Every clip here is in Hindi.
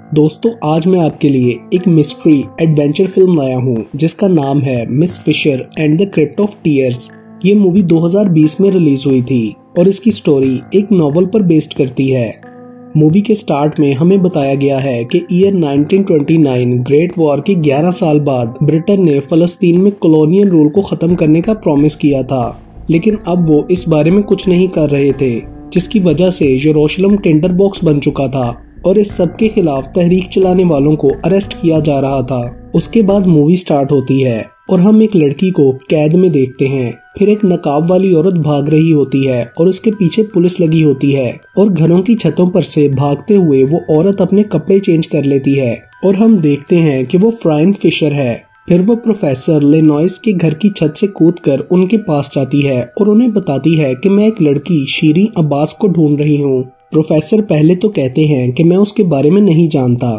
दोस्तों आज मैं आपके लिए एक मिस्ट्री एडवेंचर फिल्म लाया हूँ जिसका नाम है Miss Fisher and the Crypt of Tears. ये मूवी 2020 में रिलीज हुई थी और इसकी स्टोरी एक नॉवल पर बेस्ड करती है। मूवी के स्टार्ट में हमें बताया गया है कि ईयर 1929 ग्रेट वॉर के 11 साल बाद ब्रिटेन ने फलस्तीन में कॉलोनियल रूल को खत्म करने का प्रॉमिस किया था, लेकिन अब वो इस बारे में कुछ नहीं कर रहे थे, जिसकी वजह से यरूशलेम टिंडर बॉक्स बन चुका था और इस सब के खिलाफ तहरीक चलाने वालों को अरेस्ट किया जा रहा था। उसके बाद मूवी स्टार्ट होती है और हम एक लड़की को कैद में देखते हैं। फिर एक नकाब वाली औरत भाग रही होती है और उसके पीछे पुलिस लगी होती है और घरों की छतों पर से भागते हुए वो औरत अपने कपड़े चेंज कर लेती है और हम देखते हैं कि वो फ्राइन फिशर है। फिर वो प्रोफेसर लेनॉइस के घर की छत से कूदकर उनके पास जाती है और उन्हें बताती है कि मैं एक लड़की शीरीन अब्बास को ढूंढ रही हूँ। प्रोफेसर पहले तो कहते हैं कि मैं उसके बारे में नहीं जानता।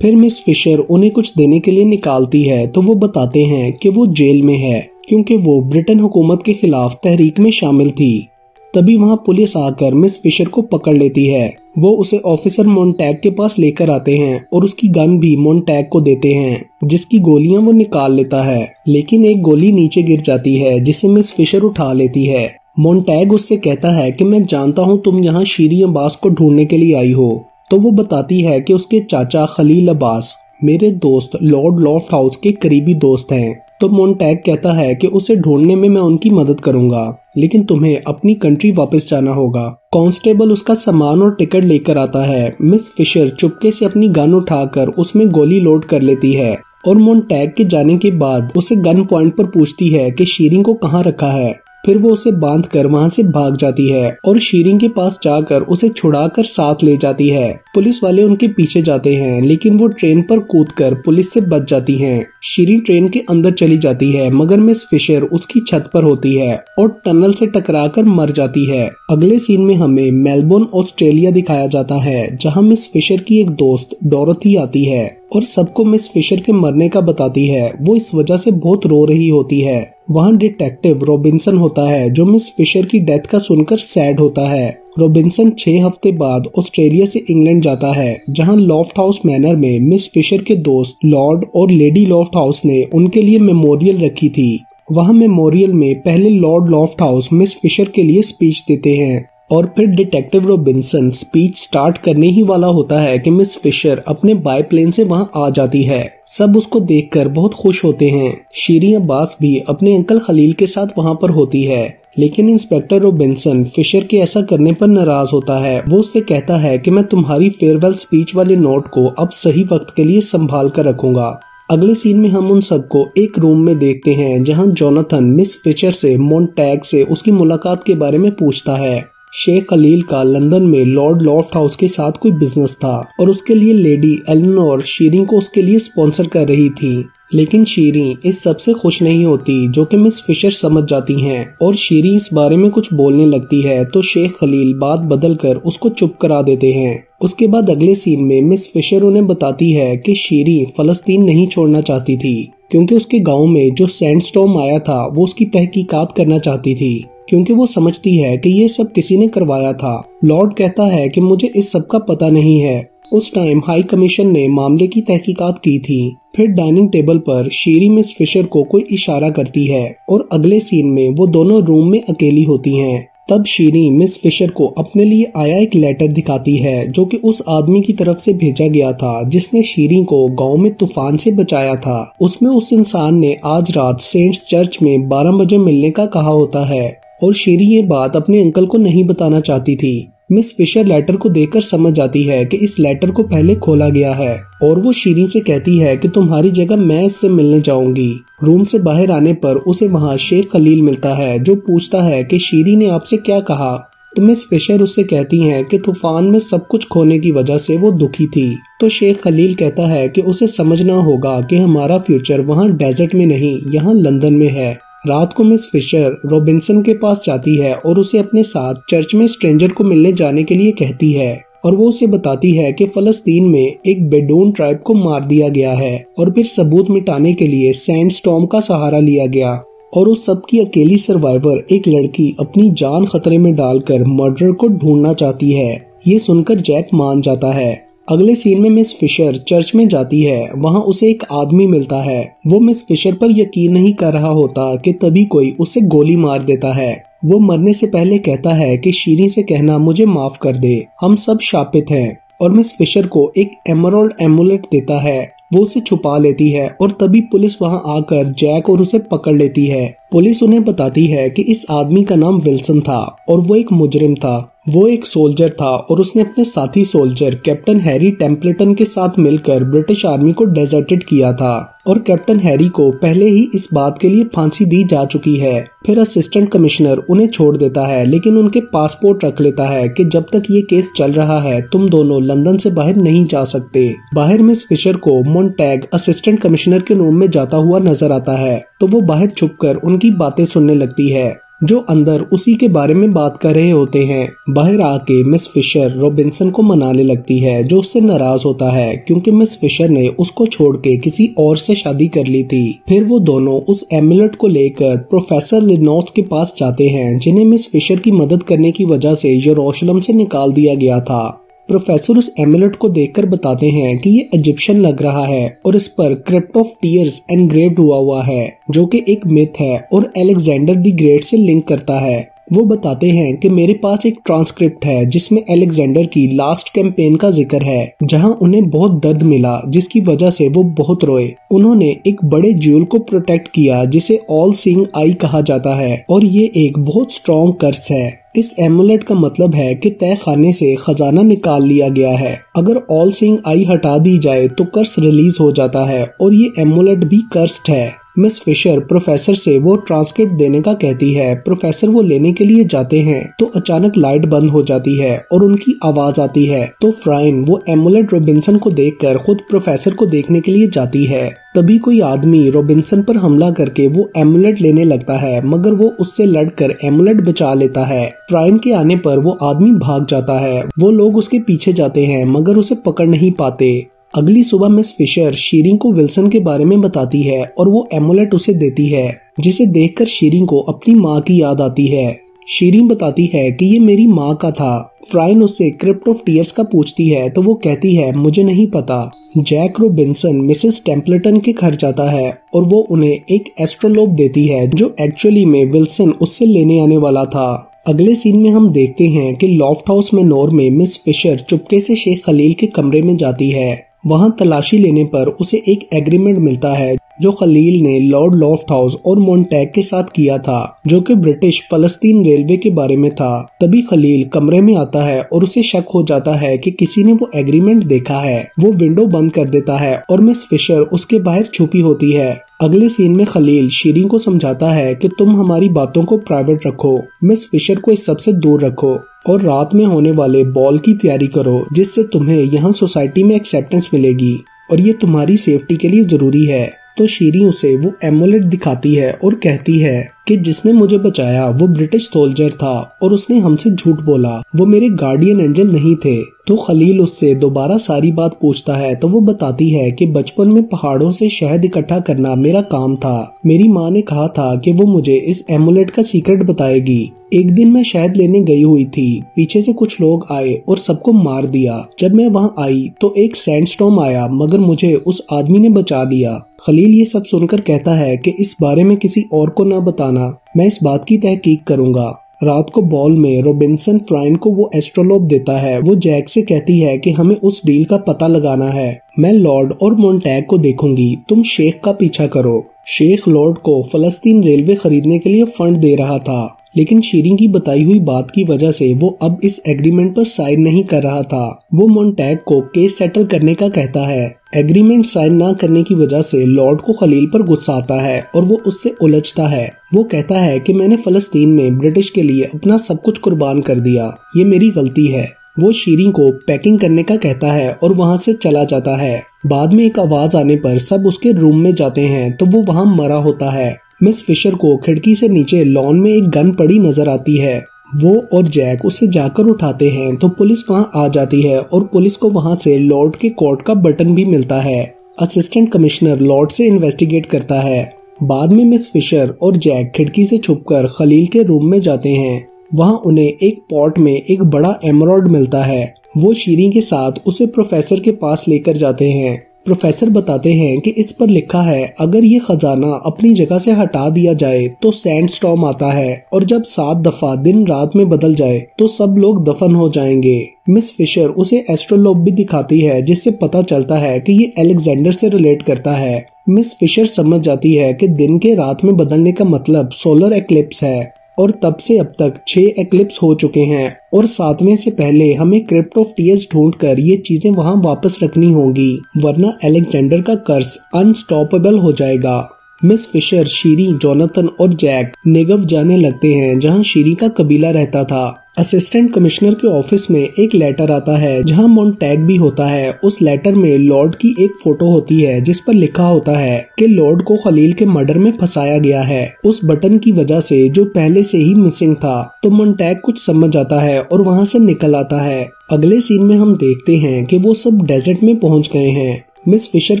फिर मिस फिशर उन्हें कुछ देने के लिए निकालती है तो वो बताते हैं कि वो जेल में है क्योंकि वो ब्रिटेन हुकूमत के खिलाफ तहरीक में शामिल थी। तभी वहाँ पुलिस आकर मिस फिशर को पकड़ लेती है। वो उसे ऑफिसर मोन्टैग के पास लेकर आते हैं और उसकी गन भी मोन्टैग को देते हैं, जिसकी गोलियां वो निकाल लेता है, लेकिन एक गोली नीचे गिर जाती है जिसे मिस फिशर उठा लेती है। मोन्टैग उससे कहता है कि मैं जानता हूँ तुम यहाँ शीरीन अब्बास को ढूंढने के लिए आई हो। तो वो बताती है कि उसके चाचा खलील अब्बास मेरे दोस्त लॉर्ड लॉफ्टहाउस के करीबी दोस्त हैं। तो मोन्टैग कहता है कि उसे ढूंढने में मैं उनकी मदद करूंगा, लेकिन तुम्हें अपनी कंट्री वापस जाना होगा। कांस्टेबल उसका सामान और टिकट लेकर आता है। मिस फिशर चुपके से अपनी गन उठाकर उसमें गोली लोड कर लेती है और मोन्टैग के जाने के बाद उसे गन पॉइंट पर पूछती है कि शीरीन को कहाँ रखा है। फिर वो उसे बांधकर वहां से भाग जाती है और शीरीन के पास जाकर उसे छुड़ाकर साथ ले जाती है। पुलिस वाले उनके पीछे जाते हैं, लेकिन वो ट्रेन पर कूदकर पुलिस से बच जाती हैं। शीरीन ट्रेन के अंदर चली जाती है, मगर मिस फिशर उसकी छत पर होती है और टनल से टकराकर मर जाती है। अगले सीन में हमें मेलबोर्न ऑस्ट्रेलिया दिखाया जाता है, जहाँ मिस फिशर की एक दोस्त डोरोथी आती है और सबको मिस फिशर के मरने का बताती है। वो इस वजह से बहुत रो रही होती है। वहाँ डिटेक्टिव रॉबिन्सन होता है जो मिस फिशर की डेथ का सुनकर सैड होता है। रॉबिन्सन 6 हफ्ते बाद ऑस्ट्रेलिया से इंग्लैंड जाता है, जहां लॉफ्टहाउस मैनर में मिस फिशर के दोस्त लॉर्ड और लेडी लॉफ्टहाउस ने उनके लिए मेमोरियल रखी थी। वहां मेमोरियल में पहले लॉर्ड लॉफ्टहाउस मिस फिशर के लिए स्पीच देते हैं और फिर डिटेक्टिव रॉबिन्सन स्पीच स्टार्ट करने ही वाला होता है कि मिस फिशर अपने बाईप्लेन से वहां आ जाती है। सब उसको देखकर बहुत खुश होते हैं। शीरीन अब्बास भी अपने अंकल खलील के साथ वहां पर होती है, लेकिन इंस्पेक्टर रॉबिन्सन फिशर के ऐसा करने पर नाराज होता है। वो उससे कहता है कि मैं तुम्हारी फेयरवेल स्पीच वाले नोट को अब सही वक्त के लिए संभाल कर रखूंगा। अगले सीन में हम उन सबको एक रूम में देखते हैं, जहां जोनाथन मिस फिशर से मोन्टैग से उसकी मुलाकात के बारे में पूछता है। शेख खलील का लंदन में लॉर्ड लॉफ्टहाउस के साथ कोई बिजनेस था और उसके लिए लेडी एलेनोर शीरीन को उसके लिए स्पॉन्सर कर रही थी, लेकिन शीरीन इस सब से खुश नहीं होती, जो कि मिस फिशर समझ जाती हैं और शीरीन इस बारे में कुछ बोलने लगती है तो शेख खलील बात बदलकर उसको चुप करा देते हैं। उसके बाद अगले सीन में मिस फिशर उन्हें बताती है कि शीरीन फलस्तीन नहीं छोड़ना चाहती थी, क्योंकि उसके गाँव में जो सैंडस्टॉर्म आया था वो उसकी तहकीकात करना चाहती थी, क्योंकि वो समझती है कि ये सब किसी ने करवाया था। लॉर्ड कहता है कि मुझे इस सब का पता नहीं है। उस टाइम हाई कमीशन ने मामले की तहकीकात की थी। फिर डाइनिंग टेबल पर शीरीन मिस फिशर को कोई इशारा करती है और अगले सीन में वो दोनों रूम में अकेली होती हैं। तब शीरीन मिस फिशर को अपने लिए आया एक लेटर दिखाती है, जो कि उस आदमी की तरफ से भेजा गया था जिसने शीरीन को गांव में तूफान से बचाया था। उसमें उस इंसान ने आज रात सेंट्स चर्च में 12 बजे मिलने का कहा होता है और शीरीन ये बात अपने अंकल को नहीं बताना चाहती थी। मिस फिशर लेटर को देखकर समझ जाती है कि इस लेटर को पहले खोला गया है और वो शीरीन से कहती है कि तुम्हारी जगह मैं इससे मिलने जाऊंगी। रूम से बाहर आने पर उसे वहाँ शेख खलील मिलता है, जो पूछता है कि शीरीन ने आपसे क्या कहा। तो मिस फिशर उससे कहती हैं कि तूफान में सब कुछ खोने की वजह से वो दुखी थी। तो शेख खलील कहता है कि उसे समझना होगा कि हमारा फ्यूचर वहाँ डेजर्ट में नहीं, यहाँ लंदन में है। रात को मिस फिशर रॉबिन्सन के पास जाती है और उसे अपने साथ चर्च में स्ट्रेंजर को मिलने जाने के लिए कहती है और वो उसे बताती है कि फलस्तीन में एक बेडून ट्राइब को मार दिया गया है और फिर सबूत मिटाने के लिए सैंडस्टॉर्म का सहारा लिया गया और उस सब की अकेली सर्वाइवर एक लड़की अपनी जान खतरे में डालकर मर्डर को ढूंढना चाहती है। ये सुनकर जैक मान जाता है। अगले सीन में मिस फिशर चर्च में जाती है। वहाँ उसे एक आदमी मिलता है। वो मिस फिशर पर यकीन नहीं कर रहा होता कि तभी कोई उसे गोली मार देता है। वो मरने से पहले कहता है कि शीरी से कहना मुझे माफ कर दे, हम सब शापित हैं। और मिस फिशर को एक एमराल्ड एमुलेट देता है। वो उसे छुपा लेती है और तभी पुलिस वहां आकर जैक और उसे पकड़ लेती है। पुलिस उन्हें बताती है कि इस आदमी का नाम विल्सन था और वो एक मुजरिम था। वो एक सोल्जर था और उसने अपने साथी सोल्जर कैप्टन हैरी टेम्पलेटन के साथ मिलकर ब्रिटिश आर्मी को डेजर्टेड किया था और कैप्टन हैरी को पहले ही इस बात के लिए फांसी दी जा चुकी है। फिर असिस्टेंट कमिश्नर उन्हें छोड़ देता है, लेकिन उनके पासपोर्ट रख लेता है कि जब तक ये केस चल रहा है तुम दोनों लंदन से बाहर नहीं जा सकते। बाहर मिस फिशर को मोंटैग असिस्टेंट कमिश्नर के रूम में जाता हुआ नजर आता है, तो वो बाहर छुपकर उनकी बातें सुनने लगती है जो अंदर उसी के बारे में बात कर रहे होते हैं। बाहर आके मिस फिशर रॉबिन्सन को मनाने लगती है जो उससे नाराज होता है क्योंकि मिस फिशर ने उसको छोड़ के किसी और से शादी कर ली थी। फिर वो दोनों उस एमुलेट को लेकर प्रोफेसर लिनोस के पास जाते हैं जिन्हें मिस फिशर की मदद करने की वजह से यरूशलेम से निकाल दिया गया था। प्रोफेसर उस एमुलेट को देखकर बताते हैं कि ये इजिप्शियन लग रहा है और इस पर क्रिप्ट ऑफ टीयर्स एनग्रेव्ड हुआ है जो कि एक मिथ है और अलेक्जेंडर द ग्रेट से लिंक करता है। वो बताते हैं कि मेरे पास एक ट्रांसक्रिप्ट है जिसमें अलेक्जेंडर की लास्ट कैंपेन का जिक्र है जहां उन्हें बहुत दर्द मिला जिसकी वजह से वो बहुत रोए। उन्होंने एक बड़े ज्यूल को प्रोटेक्ट किया जिसे ऑल सीइंग आई कहा जाता है और ये एक बहुत स्ट्रॉन्ग कर्स है। इस एमुलेट का मतलब है कि तय खाने से खजाना निकाल लिया गया है। अगर ऑल सीइंग आई हटा दी जाए तो कर्स रिलीज हो जाता है और ये एमुलेट भी कर्स्ड है। मिस फिशर प्रोफेसर से वो ट्रांसक्रिप्ट देने का कहती है। प्रोफेसर वो लेने के लिए जाते हैं तो अचानक लाइट बंद हो जाती है और उनकी आवाज आती है। तो फ्राइन वो एमुलेट रॉबिन्सन को देखकर खुद प्रोफेसर को देखने के लिए जाती है। तभी कोई आदमी रॉबिन्सन पर हमला करके वो एमुलेट लेने लगता है मगर वो उससे लड़कर एमुलेट बचा लेता है। फ्राइन के आने पर वो आदमी भाग जाता है। वो लोग उसके पीछे जाते हैं मगर उसे पकड़ नहीं पाते। अगली सुबह मिस फिशर शीरीन को विल्सन के बारे में बताती है और वो एमुलेट उसे देती है जिसे देखकर शीरीन को अपनी माँ की याद आती है। शीरीन बताती है कि ये मेरी माँ का था। फ्राइन उससे क्रिप्ट ऑफ टीयर्स का पूछती है तो वो कहती है मुझे नहीं पता। जैक रॉबिन्सन मिसेस टेम्पलेटन के घर जाता है और वो उन्हें एक एस्ट्रोलोब देती है जो एक्चुअली में विल्सन उससे लेने आने वाला था। अगले सीन में हम देखते हैं कि लॉफ्ट हाउस में नोर में मिस फिशर चुपके से शेख खलील के कमरे में जाती है। वहां तलाशी लेने पर उसे एक एग्रीमेंट मिलता है जो खलील ने लॉर्ड लॉफ्ट हाउस और मोंटैग के साथ किया था जो कि ब्रिटिश फलस्तीन रेलवे के बारे में था। तभी खलील कमरे में आता है और उसे शक हो जाता है कि किसी ने वो एग्रीमेंट देखा है। वो विंडो बंद कर देता है और मिस फिशर उसके बाहर छुपी होती है। अगले सीन में खलील शीरीन को समझाता है कि तुम हमारी बातों को प्राइवेट रखो, मिस फिशर को इस सब से दूर रखो और रात में होने वाले बॉल की तैयारी करो जिससे तुम्हें यहाँ सोसाइटी में एक्सेप्टेंस मिलेगी और ये तुम्हारी सेफ्टी के लिए जरूरी है। तो शीरीन उसे वो एमुलेट दिखाती है और कहती है कि जिसने मुझे बचाया वो ब्रिटिश सोल्जर था और उसने हमसे झूठ बोला, वो मेरे गार्डियन एंजल नहीं थे। तो खलील उससे दोबारा सारी बात पूछता है तो वो बताती है कि बचपन में पहाड़ों से शहद इकट्ठा करना मेरा काम था। मेरी माँ ने कहा था कि वो मुझे इस एमुलेट का सीक्रेट बताएगी। एक दिन मैं शहद लेने गई हुई थी, पीछे से कुछ लोग आए और सबको मार दिया। जब मैं वहाँ आई तो एक सैंडस्टॉर्म आया मगर मुझे उस आदमी ने बचा लिया। खलील ये सब सुनकर कहता है कि इस बारे में किसी और को ना बताना, मैं इस बात की तहकीक करूंगा। रात को बॉल में रॉबिन्सन फ्राइन को वो एस्ट्रोलोब देता है। वो जैक से कहती है कि हमें उस डील का पता लगाना है। मैं लॉर्ड और मोंटैग को देखूंगी, तुम शेख का पीछा करो। शेख लॉर्ड को फलस्तीन रेलवे खरीदने के लिए फंड दे रहा था लेकिन शीरीन की बताई हुई बात की वजह से वो अब इस एग्रीमेंट पर साइन नहीं कर रहा था। वो मोंटैग को केस सेटल करने का कहता है। एग्रीमेंट साइन ना करने की वजह से लॉर्ड को खलील पर गुस्सा आता है और वो उससे उलझता है। वो कहता है कि मैंने फलस्तीन में ब्रिटिश के लिए अपना सब कुछ कुर्बान कर दिया, ये मेरी गलती है। वो शीरीन को पैकिंग करने का कहता है और वहाँ से चला जाता है। बाद में एक आवाज आने पर सब उसके रूम में जाते हैं तो वो वहाँ मरा होता है। मिस फिशर को खिड़की से नीचे लॉन में एक गन पड़ी नजर आती है। वो और जैक उसे जाकर उठाते हैं तो पुलिस वहां आ जाती है और पुलिस को वहां से लॉर्ड के कोर्ट का बटन भी मिलता है। असिस्टेंट कमिश्नर लॉर्ड से इन्वेस्टिगेट करता है। बाद में मिस फिशर और जैक खिड़की से छुपकर खलील के रूम में जाते हैं। वहां उन्हें एक पॉट में एक बड़ा एमराल्ड मिलता है। वो शीरी के साथ उसे प्रोफेसर के पास लेकर जाते हैं। प्रोफेसर बताते हैं कि इस पर लिखा है अगर ये खजाना अपनी जगह से हटा दिया जाए तो सैंडस्टॉर्म आता है और जब 7 दफा दिन रात में बदल जाए तो सब लोग दफन हो जाएंगे। मिस फिशर उसे एस्ट्रोलोब भी दिखाती है जिससे पता चलता है कि ये अलेक्जेंडर से रिलेट करता है। मिस फिशर समझ जाती है कि दिन के रात में बदलने का मतलब सोलर एक्लिप्स है और तब से अब तक 6 एक्लिप्स हो चुके हैं और 7वें से पहले हमें क्रिप्ट ऑफ टीयर्स ढूंढकर ये चीजें वहां वापस रखनी होंगी, वरना अलेक्जेंडर का कर्स अनस्टॉपेबल हो जाएगा। मिस फिशर, शीरी, जोनाथन और जैक नेगव जाने लगते हैं जहां शीरी का कबीला रहता था। असिस्टेंट कमिश्नर के ऑफिस में एक लेटर आता है जहां मोन्टैग भी होता है। उस लेटर में लॉर्ड की एक फोटो होती है जिस पर लिखा होता है कि लॉर्ड को खलील के मर्डर में फंसाया गया है उस बटन की वजह से जो पहले से ही मिसिंग था। तो मोन्टैग कुछ समझ आता है और वहां से निकल आता है। अगले सीन में हम देखते हैं कि वो सब डेजर्ट में पहुंच गए हैं। मिस फिशर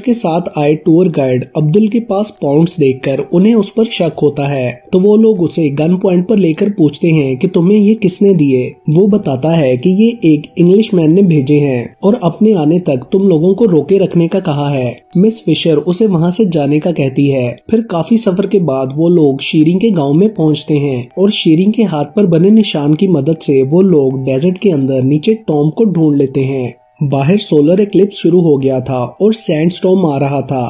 के साथ आए टूर गाइड अब्दुल के पास पाउंड्स देखकर उन्हें उस पर शक होता है, तो वो लोग उसे गन पॉइंट पर लेकर पूछते हैं कि तुम्हें ये किसने दिए। वो बताता है कि ये एक इंग्लिश मैन ने भेजे हैं और अपने आने तक तुम लोगों को रोके रखने का कहा है। मिस फिशर उसे वहाँ से जाने का कहती है। फिर काफी सफर के बाद वो लोग शीरी के गाँव में पहुँचते हैं और शीरी के हाथ पर बने निशान की मदद से वो लोग डेजर्ट के अंदर नीचे टॉम को ढूंढ लेते हैं। बाहर सोलर एक्लिप्स शुरू हो गया था और सैंडस्टॉर्म आ रहा था।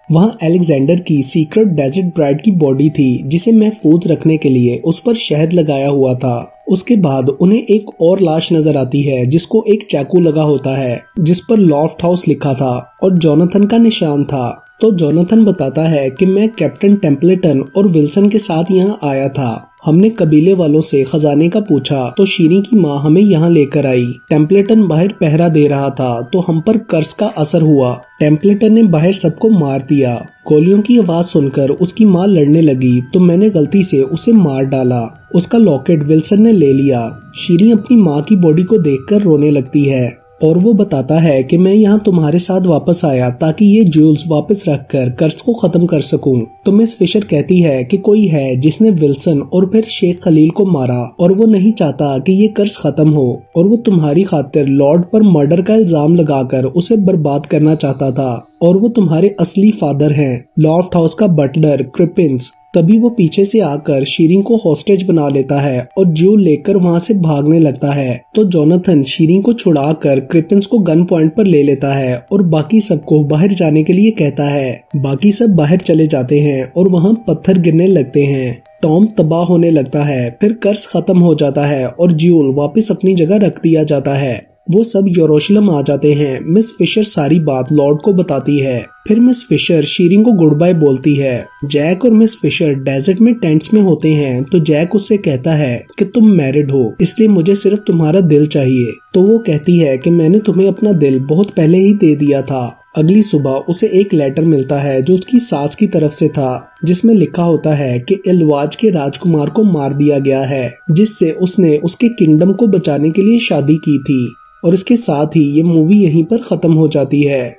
वहां अलेक्जेंडर की सीक्रेट डेजर्ट ब्राइड की बॉडी थी जिसे महफूज रखने के लिए उस पर शहद लगाया हुआ था। उसके बाद उन्हें एक और लाश नजर आती है जिसको एक चाकू लगा होता है जिस पर लॉफ्ट हाउस लिखा था और जोनाथन का निशान था। तो जोनाथन बताता है कि मैं कैप्टन टेम्पलेटन और विल्सन के साथ यहाँ आया था। हमने कबीले वालों से खजाने का पूछा तो शीरी की माँ हमें यहाँ लेकर आई। टेम्पलेटन बाहर पहरा दे रहा था तो हम पर कर्स का असर हुआ। टेम्पलेटन ने बाहर सबको मार दिया। गोलियों की आवाज सुनकर उसकी माँ लड़ने लगी तो मैंने गलती से उसे मार डाला। उसका लॉकेट विल्सन ने ले लिया। शीरी अपनी माँ की बॉडी को देखकर रोने लगती है और वो बताता है कि मैं यहाँ तुम्हारे साथ वापस आया ताकि ये ज्वेल्स वापस रखकर कर्ज को खत्म कर सकूं। तो मिस फिशर कहती है कि कोई है जिसने विल्सन और फिर शेख खलील को मारा और वो नहीं चाहता कि ये कर्ज खत्म हो और वो तुम्हारी खातिर लॉर्ड पर मर्डर का इल्जाम लगाकर उसे बर्बाद करना चाहता था और वो तुम्हारे असली फादर हैं, लॉफ्ट हाउस का बटलर क्रिपिंस। तभी वो पीछे से आकर शीरी को हॉस्टेज बना लेता है और ज्यूल लेकर वहाँ से भागने लगता है। तो जोनाथन शीरी को छुड़ाकर क्रिपिंस को गन पॉइंट पर ले लेता है और बाकी सबको बाहर जाने के लिए कहता है। बाकी सब बाहर चले जाते हैं और वहाँ पत्थर गिरने लगते हैं। टॉम तबाह होने लगता है। फिर कर्ज खत्म हो जाता है और ज्यूल वापस अपनी जगह रख दिया जाता है। वो सब यरूशलेम आ जाते हैं। मिस फिशर सारी बात लॉर्ड को बताती है। फिर मिस फिशर शीरी को गुड बाय बोलती है। जैक और मिस फिशर डेजर्ट में टेंट्स में होते हैं तो जैक उससे कहता है कि तुम मैरिड हो इसलिए मुझे सिर्फ तुम्हारा दिल चाहिए। तो वो कहती है कि मैंने तुम्हें अपना दिल बहुत पहले ही दे दिया था। अगली सुबह उसे एक लेटर मिलता है जो उसकी सास की तरफ से था जिसमें लिखा होता है कि इलवाज के राजकुमार को मार दिया गया है जिससे उसने उसके किंगडम को बचाने के लिए शादी की थी। और इसके साथ ही ये मूवी यहीं पर खत्म हो जाती है।